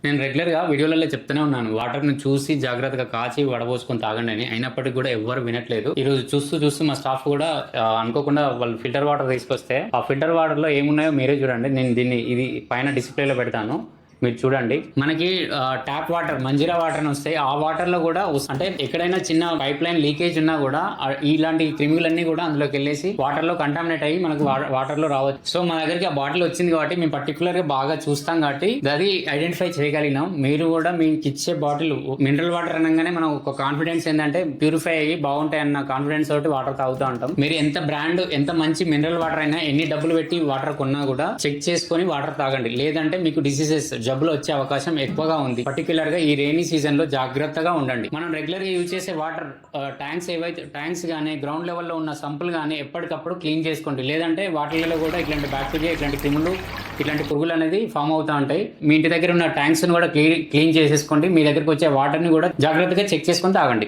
నేను రెగ్యులర్‌గా వీడియోలలో చెప్తూనే ఉన్నాను. వాటర్‌ని చూసి జాగ్రత్తగా కాచి వడబోసుకొని తాగండి అని. అయినప్పటికి కూడా ఎవ్వరు వినట్లేదు. ఈరోజు చూస్తూ మా స్టాఫ్ కూడా అనుకోకుండా వాళ్ళు ఫిల్టర్ వాటర్ తీసుకొస్తే, ఆ ఫిల్టర్ వాటర్‌లో ఏమున్నాయో మీరే చూడండి. నేను ఇది పైన డిస్‌ప్లేలో పెడతాను. మీరు చూడండి. మనకి ట్యాప్ వాటర్, మంజీరా వాటర్ అని వస్తాయి. ఆ వాటర్ లో కూడా అంటే ఎక్కడైనా చిన్న పైప్ లైన్ లీకేజ్ ఉన్నా కూడా ఇలాంటి క్రిములన్నీ కూడా అందులోకి వెళ్ళేసి వాటర్ లో కంటామినేట్ అయ్యి మనకు వాటర్ లో రావచ్చు. సో మన దగ్గరికి ఆ బాటిల్ వచ్చింది కాబట్టి మేము పర్టికులర్ గా బాగా చూస్తాం కాబట్టి అది ఐడెంటిఫై చేయగలిగినాం. మీరు కూడా మీకు ఇచ్చే బాటిల్ మినరల్ వాటర్ అనగానే మనం ఒక కాన్ఫిడెన్స్ ఏంటంటే ప్యూరిఫై అయ్యి బాగుంటాయి అన్న కాన్ఫిడెన్స్ తోటి వాటర్ తాగుతూ ఉంటాం. మీరు ఎంత బ్రాండ్, ఎంత మంచి మినరల్ వాటర్ అయినా, ఎన్ని డబ్బులు పెట్టి వాటర్ కొన్నా కూడా చెక్ చేసుకొని వాటర్ తాగండి. లేదంటే మీకు డిసీజెస్, జబ్బులు వచ్చే అవకాశం ఎక్కువగా ఉంది. పర్టికులర్ గా ఈ రెయినీ సీజన్ లో జాగ్రత్తగా ఉండండి. మనం రెగ్యులర్ గా యూజ్ చేసే వాటర్ ట్యాంక్స్ గానీ, గ్రౌండ్ లెవెల్లో ఉన్న సంపులు గానీ ఎప్పటికప్పుడు క్లీన్ చేసుకోండి. లేదంటే వాటిలలో కూడా ఇట్లాంటి బ్యాక్టీరియా, ఇట్లాంటి క్రిములు, ఇట్లాంటి పురుగులు అనేది ఫామ్ అవుతూ ఉంటాయి. మీ ఇంటి దగ్గర ఉన్న ట్యాంక్స్ ని కూడా క్లీన్ చేసేసుకోండి. మీ దగ్గరకు వచ్చే వాటర్ ని కూడా జాగ్రత్తగా చెక్ చేసుకొని తాగండి.